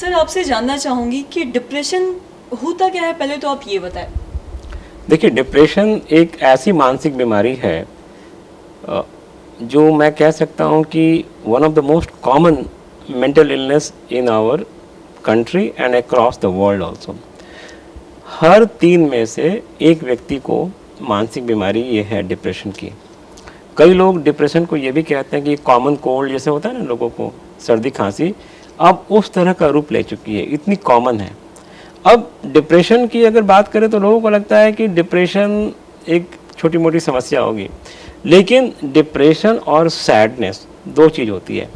Sir आपसे जानना चाहूँगी कि डिप्रेशन होता क्या है, पहले तो आप ये बताएं। देखिए, डिप्रेशन एक ऐसी मानसिक बीमारी है जो मैं कह सकता हूँ कि one of the most common mental illness in our country and across the world also. हर 3 में से एक व्यक्ति को मानसिक बीमारी ये है डिप्रेशन की। कई लोग डिप्रेशन को ये भी कहते हैं कि कॉमन कोल्ड जैसे होता है ना लोगों को, सर्दी खांसी, अब उस तरह का रूप ले चुकी है, इतनी कॉमन है। अब डिप्रेशन की अगर बात करें तो लोगों को लगता है कि डिप्रेशन एक छोटी मोटी समस्या होगी, लेकिन डिप्रेशन और सैडनेस 2 चीज़ होती है।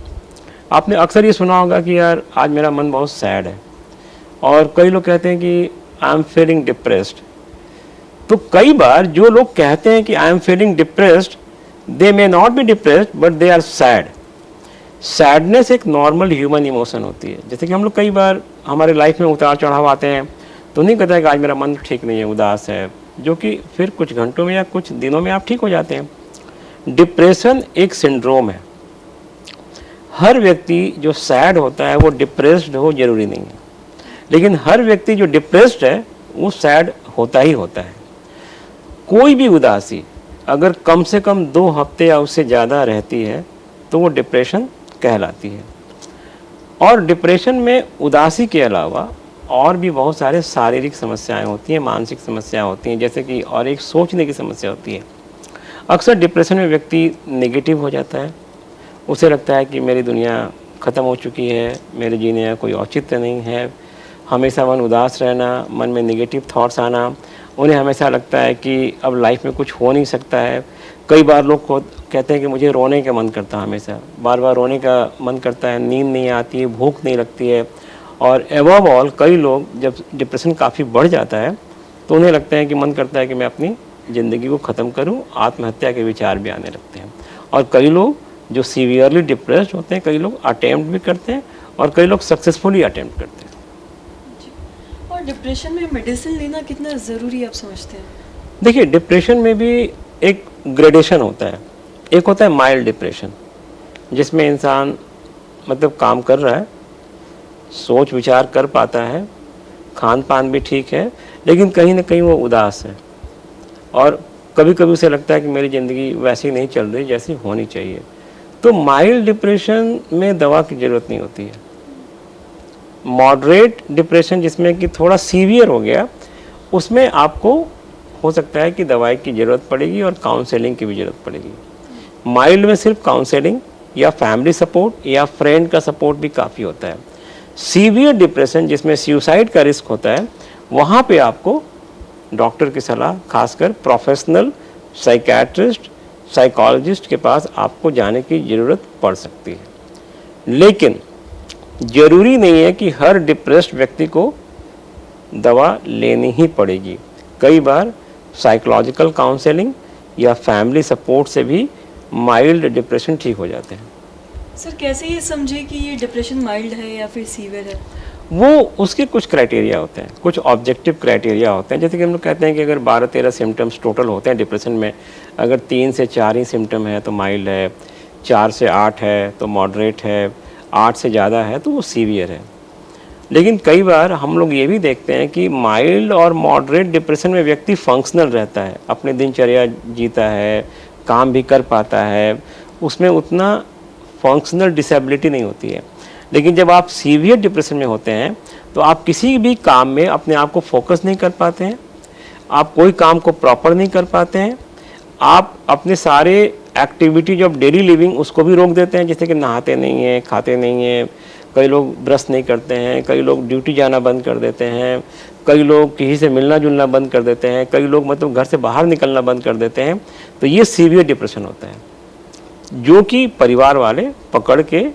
आपने अक्सर ये सुना होगा कि यार आज मेरा मन बहुत सैड है, और कई लोग कहते हैं कि आई एम फीलिंग डिप्रेस्ड। तो कई बार जो लोग कहते हैं कि I am feeling depressed, they may not be depressed but they are sad. Sadness एक नॉर्मल ह्यूमन इमोशन होती है। जैसे कि हम लोग कई बार हमारे लाइफ में उतार चढ़ाव आते हैं तो नहीं कहता है कि आज मेरा मन ठीक नहीं है, उदास है, जो कि फिर कुछ घंटों में या कुछ दिनों में आप ठीक हो जाते हैं। डिप्रेशन एक सिंड्रोम है। हर व्यक्ति जो सैड होता है वो डिप्रेस्ड हो जरूरी नहीं है, लेकिन हर व्यक्ति जो डिप्रेस्ड है वो सैड होता ही होता है। कोई भी उदासी अगर कम से कम 2 हफ्ते या उससे ज़्यादा रहती है तो वो डिप्रेशन कहलाती है। और डिप्रेशन में उदासी के अलावा और भी बहुत सारे शारीरिक समस्याएं होती हैं, मानसिक समस्याएं होती हैं, जैसे कि और एक सोचने की समस्या होती है। अक्सर डिप्रेशन में व्यक्ति नेगेटिव हो जाता है, उसे लगता है कि मेरी दुनिया ख़त्म हो चुकी है, मेरे जीने का कोई औचित्य नहीं है, हमेशा मन उदास रहना, मन में नेगेटिव थॉट्स आना, उन्हें हमेशा लगता है कि अब लाइफ में कुछ हो नहीं सकता है। कई बार लोग कहते हैं कि मुझे रोने का मन करता है, हमेशा बार बार रोने का मन करता है, नींद नहीं आती है, भूख नहीं लगती है। और एबव ऑल कई लोग जब डिप्रेशन काफ़ी बढ़ जाता है तो उन्हें लगता है कि मन करता है कि मैं अपनी ज़िंदगी को ख़त्म करूं, आत्महत्या के विचार भी आने लगते हैं। और कई लोग जो सीवियरली डिप्रेस्ड होते हैं, कई लोग अटेम्प्ट भी करते हैं और कई लोग सक्सेसफुली अटेम्प्ट करते हैं। और डिप्रेशन में मेडिसिन लेना कितना ज़रूरी आप समझते हैं? देखिए, डिप्रेशन में भी एक ग्रेडेशन होता है। एक होता है माइल्ड डिप्रेशन, जिसमें इंसान मतलब काम कर रहा है, सोच विचार कर पाता है, खान पान भी ठीक है, लेकिन कहीं ना कहीं वो उदास है और कभी कभी उसे लगता है कि मेरी ज़िंदगी वैसी नहीं चल रही जैसी होनी चाहिए। तो माइल्ड डिप्रेशन में दवा की ज़रूरत नहीं होती है। मॉडरेट डिप्रेशन जिसमें कि थोड़ा सीवियर हो गया, उसमें आपको हो सकता है कि दवाई की ज़रूरत पड़ेगी और काउंसलिंग की भी ज़रूरत पड़ेगी। माइल्ड में सिर्फ काउंसलिंग या फैमिली सपोर्ट या फ्रेंड का सपोर्ट भी काफ़ी होता है। सीवियर डिप्रेशन जिसमें सुसाइड का रिस्क होता है, वहाँ पे आपको डॉक्टर की सलाह, खासकर प्रोफेशनल साइकेट्रिस्ट, साइकोलॉजिस्ट के पास आपको जाने की ज़रूरत पड़ सकती है। लेकिन ज़रूरी नहीं है कि हर डिप्रेस्ड व्यक्ति को दवा लेनी ही पड़ेगी। कई बार साइकोलॉजिकल काउंसलिंग या फैमिली सपोर्ट से भी माइल्ड डिप्रेशन ठीक हो जाते हैं। सर कैसे ये समझे कि ये डिप्रेशन माइल्ड है या फिर सीवियर है? वो उसके कुछ क्राइटेरिया होते हैं, कुछ ऑब्जेक्टिव क्राइटेरिया होते हैं। जैसे कि हम लोग कहते हैं कि अगर 12-13 सिम्टम्स टोटल होते हैं डिप्रेशन में, अगर 3 से 4 ही सिम्टम है तो माइल्ड है, 4 से 8 है तो मॉडरेट है, 8 से ज़्यादा है तो वो सीवियर है। लेकिन कई बार हम लोग ये भी देखते हैं कि माइल्ड और मॉडरेट डिप्रेशन में व्यक्ति फंक्शनल रहता है, अपने दिनचर्या जीता है, काम भी कर पाता है, उसमें उतना फंक्शनल डिसेबिलिटी नहीं होती है। लेकिन जब आप सीवियर डिप्रेशन में होते हैं तो आप किसी भी काम में अपने आप को फोकस नहीं कर पाते हैं, आप कोई काम को प्रॉपर नहीं कर पाते हैं, आप अपने सारे एक्टिविटी जो डेली लिविंग उसको भी रोक देते हैं, जैसे कि नहाते नहीं हैं, खाते नहीं हैं, कई लोग ब्रश नहीं करते हैं, कई लोग ड्यूटी जाना बंद कर देते हैं, कई लोग किसी से मिलना जुलना बंद कर देते हैं, कई लोग मतलब घर से बाहर निकलना बंद कर देते हैं। तो ये सीवियर डिप्रेशन होता है, जो कि परिवार वाले पकड़ के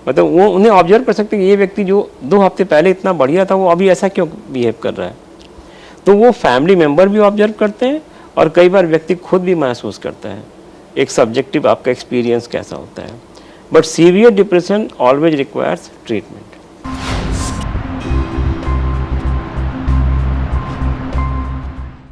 मतलब वो उन्हें ऑब्जर्व कर सकते हैं कि ये व्यक्ति जो 2 हफ्ते पहले इतना बढ़िया था वो अभी ऐसा क्यों बिहेव कर रहा है। तो वो फैमिली मेम्बर भी ऑब्जर्व करते हैं और कई बार व्यक्ति खुद भी महसूस करता है एक सब्जेक्टिव आपका एक्सपीरियंस कैसा होता है। But severe depression always requires treatment.